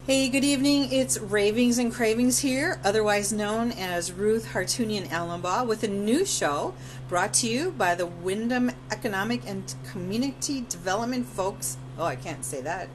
Hey, good evening. It's Ravings and Cravings here, otherwise known as Ruth Hartunian Allenbaugh, with a new show brought to you by the Wyndham Economic and Community Development folks. Oh, I can't say that.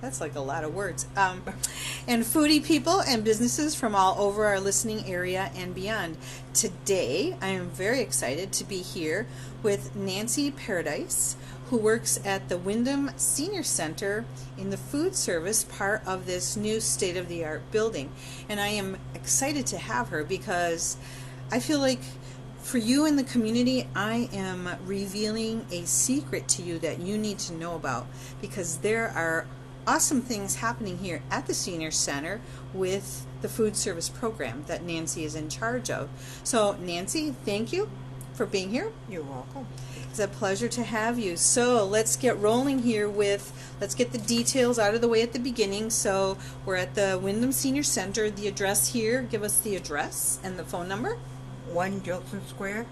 That's like a lot of words. And foodie people and businesses from all over our listening area and beyond. Today, I am very excited to be here with Nancy Paradise, who works at the Wyndham Senior Center in the food service part of this new state-of-the-art building. And I am excited to have her because I feel like for you in the community, I am revealing a secret to you that you need to know about, because there are awesome things happening here at the Senior Center with the food service program that Nancy is in charge of. So Nancy, thank you for being here. You're welcome. It's a pleasure to have you. So let's get rolling here let's get the details out of the way at the beginning. So we're at the Wyndham Senior Center. The address here, give us the address and the phone number. 1 Jilson Square.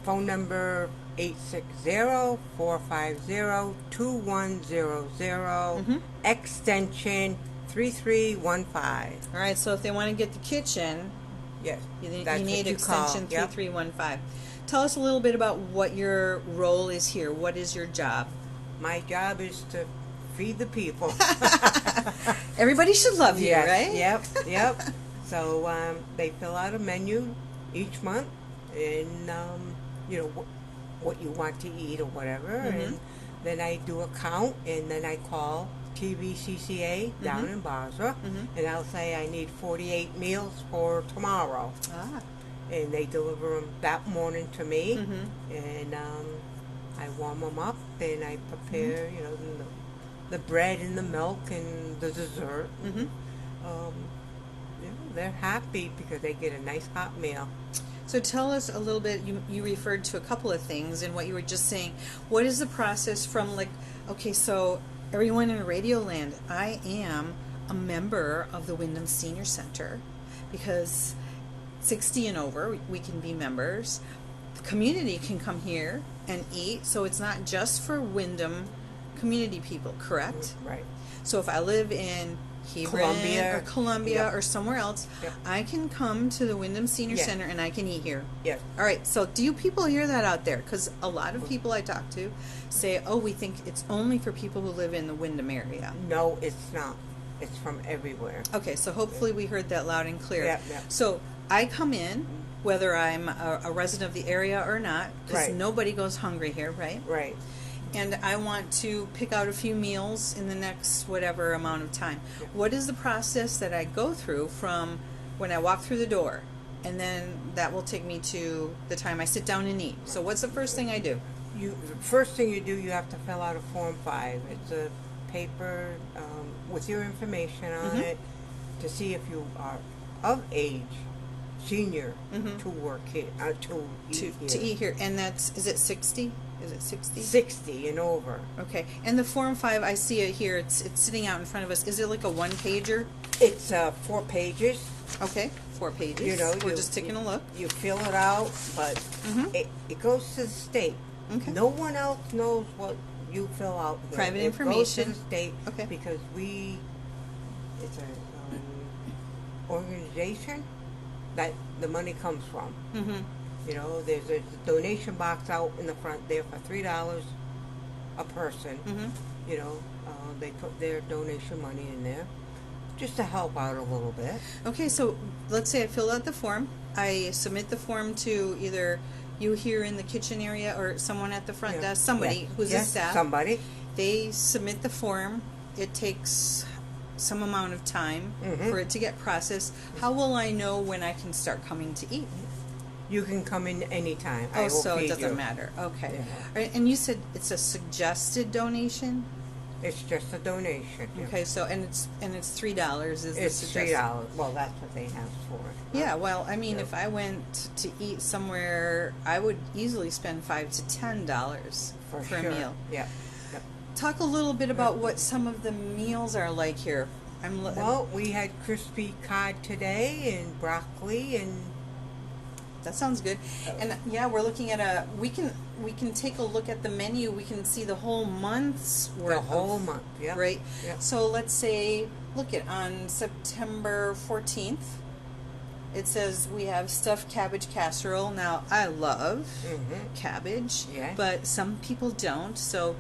Phone number 860-450-2100. Extension 3315. All right, so if they want to get the kitchen, Yes, you that's need what you extension call. 3315. Tell us a little bit about what your role is here. What is your job? My job is to feed the people. Everybody should love you, Yes, right? Yep. So they fill out a menu each month, and what you want to eat or whatever, and then I do a count, and then I call TVCCA down in Basra, and I'll say I need 48 meals for tomorrow. And they deliver them that morning to me, and I warm them up, and I prepare, the bread and the milk and the dessert. They're happy because they get a nice hot meal. So tell us a little bit, you referred to a couple of things in what you were just saying. What is the process from so everyone in Radio Land, I am a member of the Wyndham Senior Center because 60 and over, we can be members. The community can come here and eat, so it's not just for Wyndham community people, correct? Right. So if I live in Hebron or Columbia or somewhere else, I can come to the Wyndham Senior Center and I can eat here. Yes. All right, so do you people hear that out there? Because a lot of people I talk to say, oh, we think it's only for people who live in the Wyndham area. No, it's not. It's from everywhere. Okay, so hopefully we heard that loud and clear. Yeah. So I come in, whether I'm a resident of the area or not, because nobody goes hungry here, right? Right. And I want to pick out a few meals in the next whatever amount of time. What is the process that I go through from when I walk through the door? And then that will take me to the time I sit down and eat. So what's the first thing I do? The first thing you do, you have to fill out a Form 5. It's a paper with your information on it to see if you are of age, senior, to work here, to eat here. And is it 60? Is it 60? 60 and over. Okay. And the Form 5, I see it here. It's sitting out in front of us. Is it like a one-pager? It's 4 pages. Okay. 4 pages. We're just taking a look. You fill it out, but it goes to the state. Okay. No one else knows what you fill out here. Private information. It goes to the state because it's an organization that the money comes from. There's a donation box out in the front there for $3 a person. They put their donation money in there just to help out a little bit. Okay, so let's say I fill out the form. I submit the form to either you here in the kitchen area or someone at the front desk, somebody who's a staff. Somebody. They submit the form. It takes some amount of time for it to get processed. How will I know when I can start coming to eat? You can come in anytime. Oh, so it doesn't matter. Okay. Yeah. All right, and you said it's a suggested donation? It's just a donation. Okay, so and it's $3 is the suggested. $3. Well, that's what they asked for. Yeah, well, I mean, if I went to eat somewhere, I would easily spend $5 to $10 for a meal. Yeah. Talk a little bit about what some of the meals are like here. Well, we had crispy cod today and broccoli and. That sounds good. And yeah, we're looking at we can take a look at the menu. We can see the whole month's worth. The whole month, yeah. Right? Yep. So let's say, look at on September 14th, it says we have stuffed cabbage casserole. Now, I love cabbage, Yeah. but some people don't, so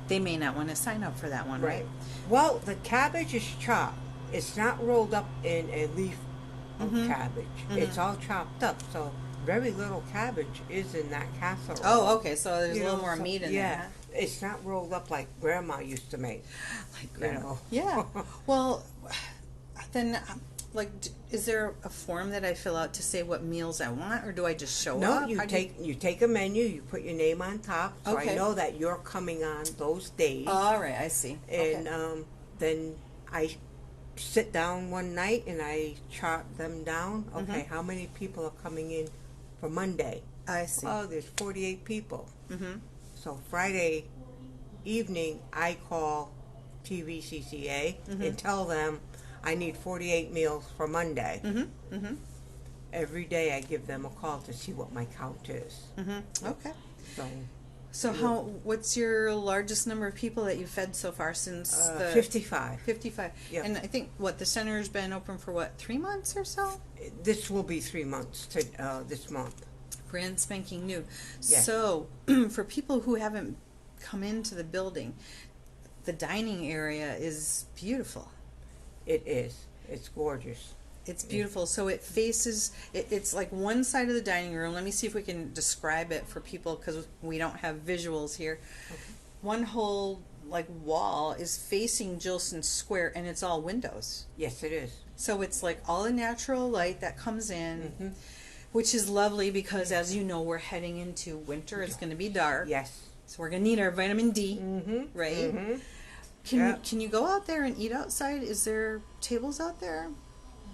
they may not want to sign up for that one, right? Well, the cabbage is chopped. It's not rolled up in a leaf of cabbage. It's all chopped up, so very little cabbage is in that casserole. Oh, okay, so there's You a little know, more so- meat in yeah, there. it's not rolled up like Grandma used to make. Like You grandma. know. Yeah. Well, then, like, is there a form that I fill out to say what meals I want, or do I just show No, up? you How do take a menu. You put your name on top, so Okay. I know that you're coming on those days. All right, I see. And Okay. then I sit down one night and I chart them down. Okay, how many people are coming in for Monday? I see. Oh, there's 48 people. Mm-hmm. So Friday evening, I call TVCCA and tell them I need 48 meals for Monday. Mm-hmm. Mm-hmm. Every day I give them a call to see what my count is. Mm-hmm. Okay. So So what's your largest number of people that you've fed so far since the 55. 55? Yep. And I think, the center's been open for 3 months or so? This will be 3 months to this month. Brand spanking new. Yeah. So, for people who haven't come into the building, the dining area is beautiful. It is. It's gorgeous. It's beautiful. So it faces, it's like one side of the dining room. Let me see if we can describe it for people because we don't have visuals here. Okay. One whole wall is facing Gilson Square, and it's all windows. Yes, it is. So it's like all the natural light that comes in, which is lovely because, as you know, we're heading into winter. It's going to be dark. Yes. So we're going to need our vitamin D, right? Can you go out there and eat outside? Is there tables out there?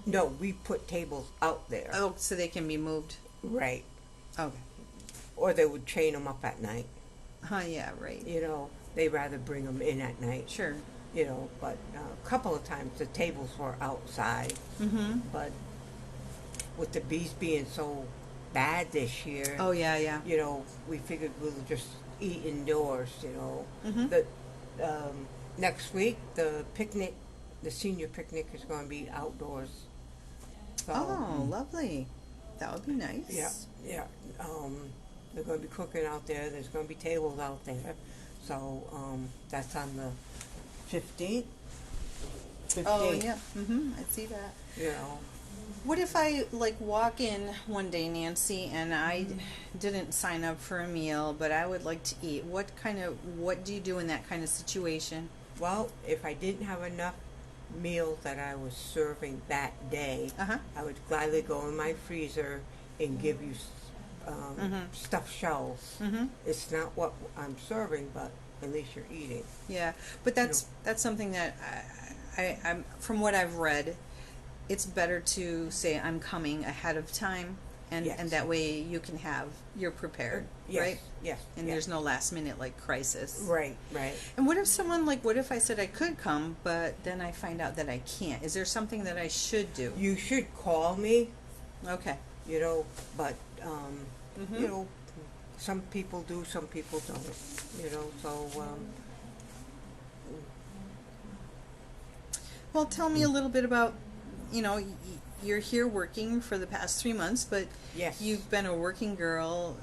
No, we put tables out there. Oh, so they can be moved. Right. Okay. Or they would chain them up at night. Yeah, right. You know, they rather bring them in at night. Sure. You know, but a couple of times the tables were outside. But with the bees being so bad this year, Oh, yeah. you know, we figured we'll just eat indoors, you know. Mhm. Next week, the senior picnic is going to be outdoors. So, Oh, lovely. That would be nice. yeah. They're going to be cooking out there. There's going to be tables out there. So, that's on the 15th. Oh, yeah. I see that. You know. What if I walk in one day, Nancy, and I didn't sign up for a meal, but I would like to eat? What do you do in that kind of situation? Well, if I didn't have enough meals that I was serving that day, I would gladly go in my freezer and give you stuffed shells. It's not what I'm serving, but at least you're eating. Yeah, but that's something that I'm from what I've read. It's better to say I'm coming ahead of time, and that way you're prepared, Yes, right? Yes. And yes. there's no last minute crisis. Right. And what if someone what if I said I could come, but then I find out that I can't? Is there something that I should do? You should call me, Okay. you know, but, you know, some people do, some people don't, you know, so, Well, tell me a little bit about, you're here working for the past 3 months, but yes. you've been a working girl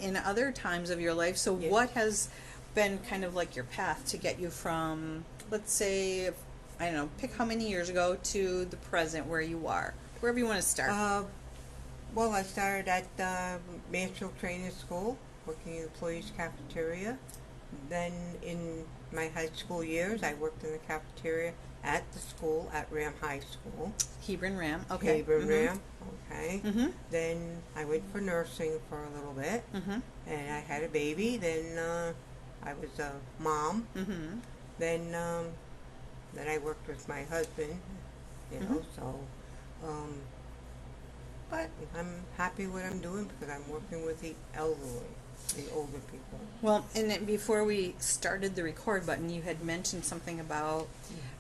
in other times of your life. So Yes. what has been kind of your path to get you from, let's say, I don't know, pick how many years ago to the present where you are, wherever you want to start? Well, I started at Mansfield Training School, working in the employees' cafeteria. Then in my high school years, I worked in the cafeteria at the school at Ram High School. Hebron Ram. Okay. Hebron Ram. Okay. Mm-hmm. Then I went for nursing for a little bit, and I had a baby. Then I was a mom. Then I worked with my husband. You know, so. But I'm happy what I'm doing because I'm working with the elderly, the older people. Well, and then before we started the record button, you had mentioned something about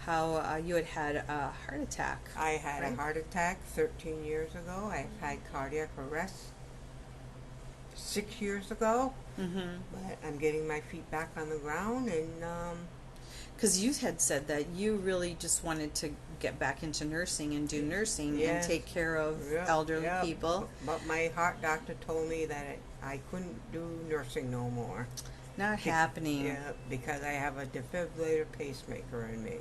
how you had a heart attack. I had right? a heart attack 13 years ago. I've had cardiac arrest 6 years ago. But I'm getting my feet back on the ground, and Because you had said that you really just wanted to get back into nursing and do nursing and yes, take care of yep, elderly yep. people. But my heart doctor told me that I couldn't do nursing no more. Not Be- happening. Yeah, because I have a defibrillator pacemaker in me.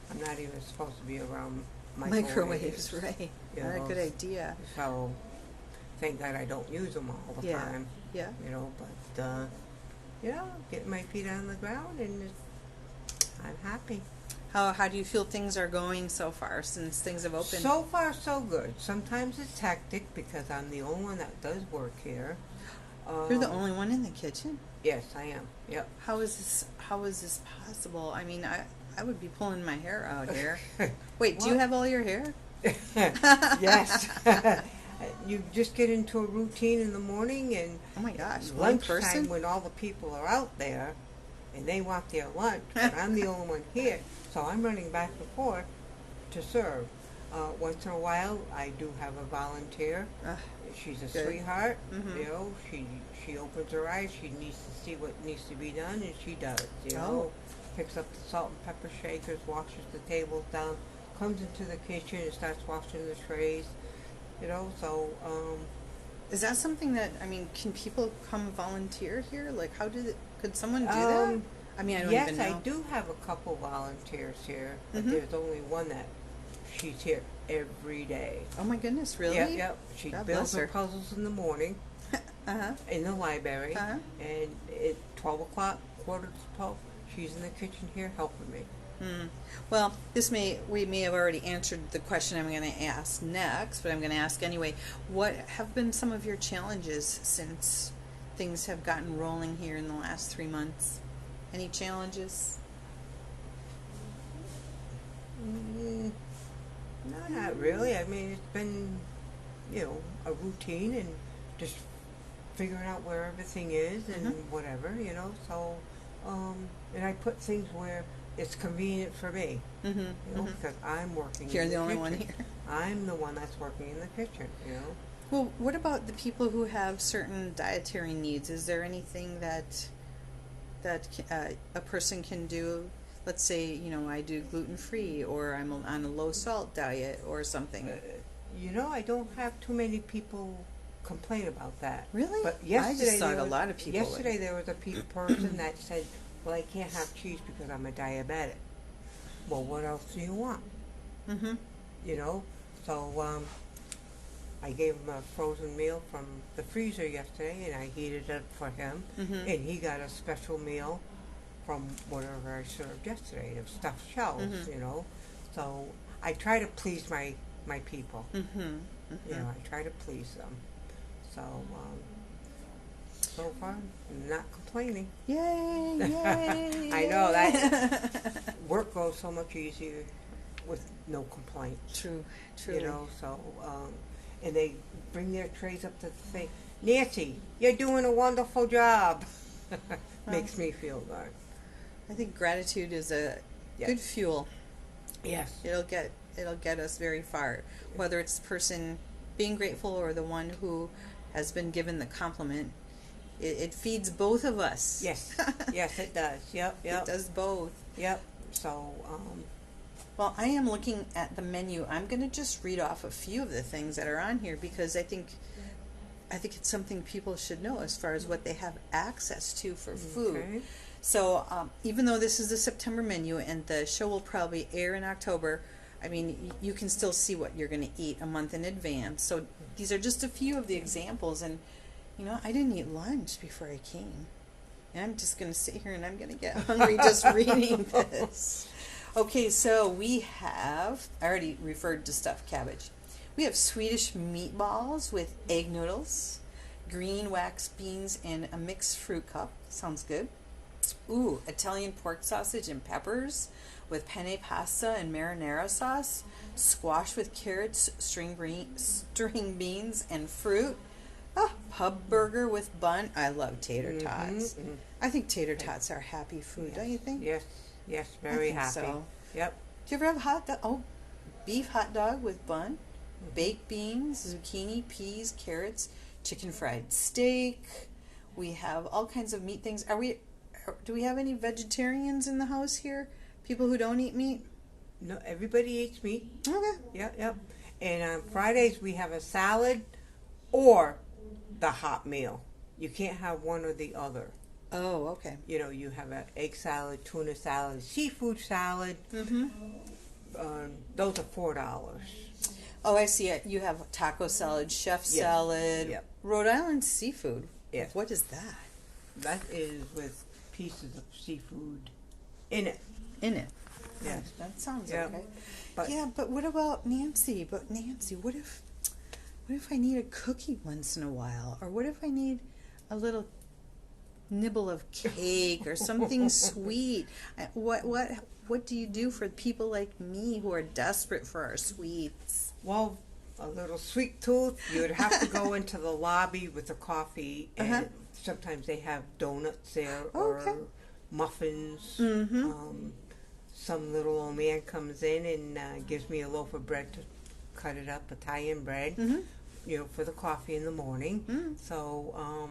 I'm not even supposed to be around Microwaves, right. You Not a know, good idea. So thank God I don't use them all the Yeah, time. yeah. You know, but yeah, getting my feet on the ground, and I'm happy. How do you feel things are going so far since things have opened? So far, so good. Sometimes it's hectic because I'm the only one that does work here. You're the only one in the kitchen? Yes, I am. Yep. How is this possible? I mean, I would be pulling my hair out here. Wait, do you Well- have all your hair? Yes. You just get into a routine in the morning, and Oh my gosh, one lunchtime person? when all the people are out there and they want their lunch, but I'm the only one here, so I'm running back and forth to serve. Once in a while, I do have a volunteer. Ugh, She's a good. sweetheart. Mhm. You know, she opens her eyes. She needs to see what needs to be done, and she does. You Oh. know, picks up the salt and pepper shakers, washes the tables down, comes into the kitchen and starts washing the trays. You know, so Is that something that, I mean, can people come volunteer here? Like, could someone do that? I mean, I don't yes, even know. I do have a couple volunteers here, but Mhm. there's only one that she's here every day. Oh my goodness, really? Yep, yep. She God builds bless her her. puzzles in the morning Uh-huh. in the library, Uh-huh. and at 12 o'clock, quarter to 12, she's in the kitchen here helping me. Well, we may have already answered the question I'm going to ask next, but I'm going to ask anyway. What have been some of your challenges since things have gotten rolling here in the last 3 months? Any challenges? No, not really. I mean, it's been, a routine and just figuring out where everything is and whatever, So, and I put things where it's convenient for me, because I'm working You're in the the only kitchen. one here. I'm the one that's working in the kitchen. Well, what about the people who have certain dietary needs? Is there anything that a person can do? Let's say, I do gluten-free, or I'm on a low-salt diet or something. I don't have too many people complain about that. Really? But I yesterday just thought there a was- lot of people would. Yesterday there was a person that said, "Well, I can't have cheese because I'm a diabetic." Well, what else do you want? Mm-hmm. So I gave him a frozen meal from the freezer yesterday, and I heated it up for him, Mhm. and he got a special meal from whatever I served yesterday, of stuffed shells. Mhm. So I try to please my people. Mm-hmm. I try to please them. So far, I'm not complaining. Yay! Yay! I know that work goes so much easier with no complaints. True. Truly. And they bring their trays up to the thing. Nancy, you're doing a wonderful job. Makes me feel good. I think gratitude is a Yes. good fuel. Yes. It'll get us very far. Whether it's the person being grateful or the one who has been given the compliment, it feeds both of us. Yes. Yes, it does. Yep. It does both. Yep. So, Well, I am looking at the menu. I'm going to just read off a few of the things that are on here because I think it's something people should know as far as what they have access to for food. Okay. So even though this is the September menu and the show will probably air in October, I mean, you can still see what you're going to eat a month in advance. So these are just a few of the examples. And, I didn't eat lunch before I came. And I'm just going to sit here and I'm going to get hungry just reading this. Okay, so we have, I already referred to stuffed cabbage. We have Swedish meatballs with egg noodles, green wax beans, and a mixed fruit cup. Sounds good. Ooh, Italian pork sausage and peppers with penne pasta and marinara sauce, squash with carrots, string beans, and fruit. Pub burger with bun. I love tater tots. mhm. I think tater tots are happy food, don't you think? Yes. Yes. I Very think happy. so. Yep. Do you ever have hot dog? Oh, beef hot dog with bun, baked beans, zucchini, peas, carrots, chicken fried steak, We have all kinds of meat things. Do we have any vegetarians in the house here? People who don't eat meat? No, everybody eats meat. Okay. Yep, yep. And on Fridays we have a salad or the hot meal. You can't have one or the other. Oh, okay. You know, you have an egg salad, tuna salad, seafood salad. Mm-hmm. Those are $4. Oh, I see it. You have taco salad, chef salad, Yep. Rhode Island seafood. Yes. What is that? That is with pieces of seafood in it. In it. Yes. That sounds Yep. okay. But yeah, but what about Nancy? But Nancy, what if I need a cookie once in a while? Or what if I need a little nibble of cake or something sweet? What do you do for people like me who are desperate for our sweets? well, a little sweet tooth, you'd have to go into the lobby with the coffee, and sometimes they have donuts there or muffins. Mm-hmm. Some little old man comes in and gives me a loaf of bread to cut it up, Italian bread, you know, for the coffee in the morning. Mm. So,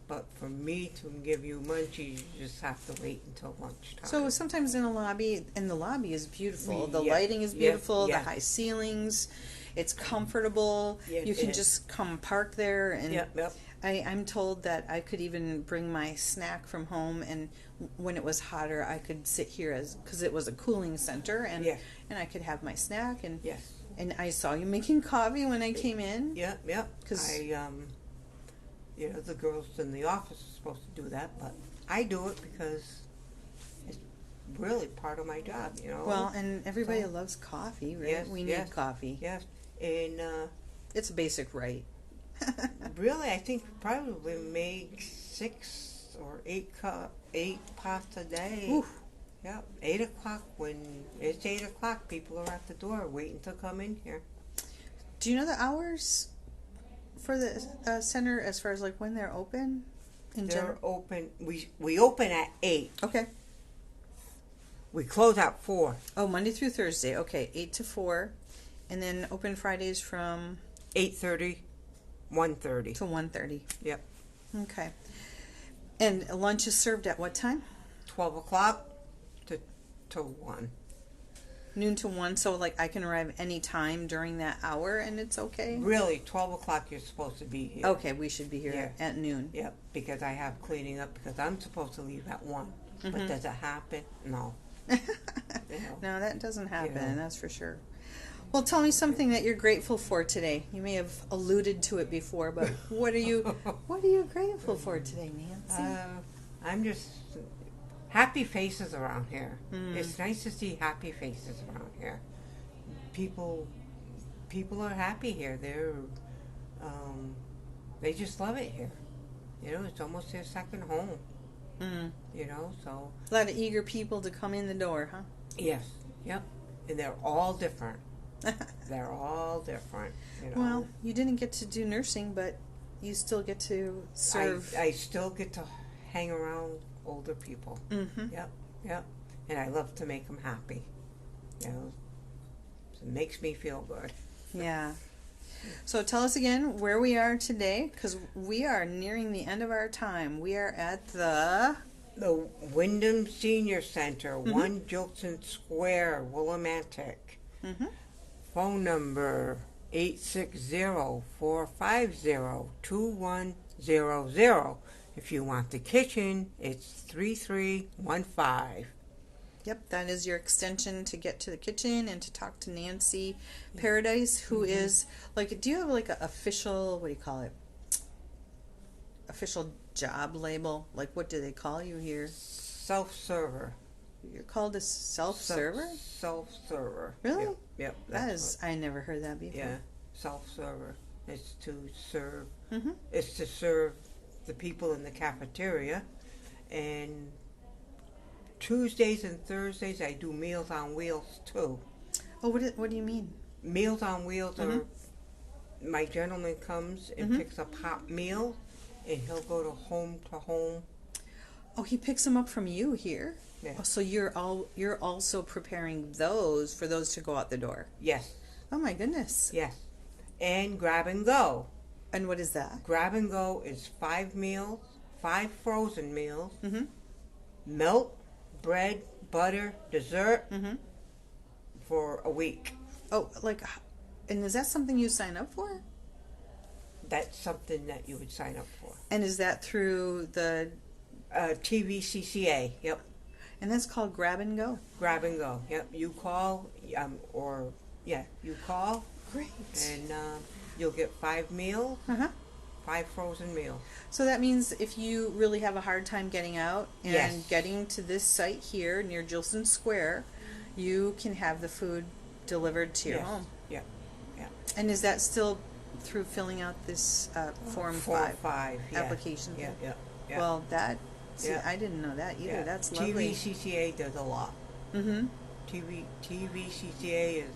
but for me to give you munchies, you just have to wait until lunchtime. So sometimes in the lobby is beautiful. The Yeah. lighting is Yeah. beautiful. Yeah. The high ceilings. It's comfortable. Yeah, You it can is. just come park there, and Yep. I'm told that I could even bring my snack from home, and when it was hotter, I could sit here because it was a cooling center, and Yes. and I could have my snack, and Yes. and I saw you making coffee when I came in. Yep. 'Cause- You know, the girls in the office are supposed to do that, but I do it because it's really part of my job, you know. Well, and everybody So- loves coffee, right? Yes, We need yes. coffee. Yes, and It's a basic right. really, I think probably make 6 or 8 pots a day. Oof. Yep, 8 o'clock. When it's 8 o'clock, people are at the door waiting to come in here. Do you know the hours for the center as far as like when they're open in They're general? open. We open at 8. Okay. We close at 4. Oh, Monday through Thursday. Okay, 8 to 4. And then open Fridays from 8:30, 1:30. to 1:30. Yep. Okay. And lunch is served at what time? 12 o'clock to 1. Noon to 1. So like I can arrive any time during that hour and it's okay? Really, 12 o'clock you're supposed to be here. Okay, we should be here Yeah. at noon. Yep, because I have cleaning up because I'm supposed to leave at 1. But does it happen? No. You know. No, that doesn't happen. You know. That's for sure. Well, tell me something that you're grateful for today. You may have alluded to it before, but what are you grateful for today, Nancy? I'm just happy faces around here. It's nice to see happy faces around here. People are happy here. They just love it here. You know, it's almost their second home. You know, so A lot of eager people to come in the door, huh? yes, yep, and they're all different. They're all different. You know. Well, you didn't get to do nursing, but you still get to serve. I still get to hang around older people. Mm-hmm. Yep. And I love to make them happy. You know, it makes me feel good. Yeah. So tell us again where we are today, because we are nearing the end of our time. We are at the Wyndham Senior Center, 1 Jilson Square, Willimantic. Phone number 860-450-2100. If you want the kitchen, it's 3315. Yep, that is your extension to get to the kitchen and to talk to Nancy Paradise, who is like, do you have like an official, what do you call it? Official job label? Like, what do they call you here? Self-server. You're called a self-server? Self-server. Really? Yep. That that's is, I never heard that before. Yeah, self-server. It's to serve. Mm-hmm. It's to serve the people in the cafeteria, and Tuesdays and Thursdays I do Meals on Wheels too. Oh, what do you mean? Meals on Wheels are my gentleman comes and picks up hot meals, and he'll go to home. Oh, he picks them up from you here? Yeah. Oh, so you're also preparing those for those to go out the door. Yes. Oh my goodness. Yes. And grab and go. And what is that? Grab and Go is 5 meals, 5 frozen meals, Mm-hmm. milk, bread, butter, dessert Mm-hmm. for a week. Oh, like, and is that something you sign up for? That's something that you would sign up for. And is that through the, TVCCA, yep. and that's called Grab and Go? Grab and Go, yep. You call, you call, Great. and you'll get 5 meals, Uh-huh. 5 frozen meals. So that means if you really have a hard time getting out and Yes. getting to this site here near Gilson Square, you can have the food delivered to your Yes. home. Yep, yep. And is that still through filling out this Form 5 5, yeah. application? Yeah, yeah, yeah. Well, see, Yeah. I didn't know that either. Yeah. That's lovely. TVCCA does a lot. Mm-hmm. TVCCA is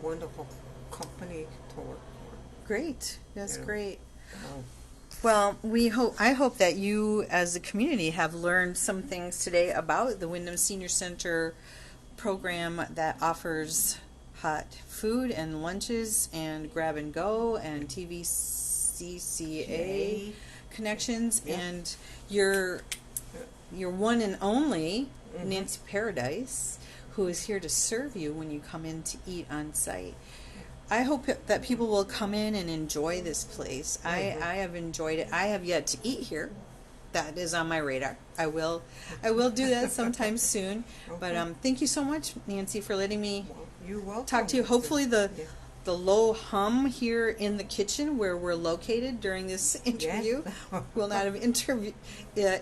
a wonderful company to work for. Great. That's Yeah. great. Oh, Well, I hope that you as a community have learned some things today about the Wyndham Senior Center program that offers hot food and lunches and grab and go and TVCCA connections, Yeah. and your one and only Mhm. Nancy Paradise, who is here to serve you when you come in to eat on site. I hope that people will come in and enjoy this place. Mhm. I have enjoyed it. I have yet to eat here. That is on my radar. I will do that sometime soon. But Okay. thank you so much, Nancy, for letting me Well, you're welcome. talk to you. Hopefully the Yeah. low hum here in the kitchen where we're located during this interview will not have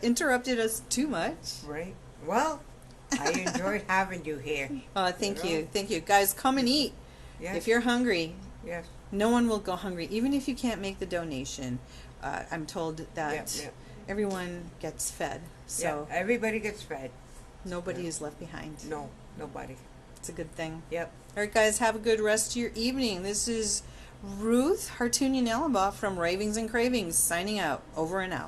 interrupted us too much. Right. Well, I enjoyed having you here. Thank You you. know? Thank you. Guys, come and eat. Yes. If you're hungry, Yes. no one will go hungry, even if you can't make the donation. I'm told that Yeah, yeah. everyone gets fed, so Yeah. Everybody gets fed. nobody Yeah. is left behind. No, nobody. It's a good thing. Yep. All right, guys, have a good rest of your evening. This is Ruth Hartunian Ellenbaugh from Ravings and Cravings signing out. Over and out.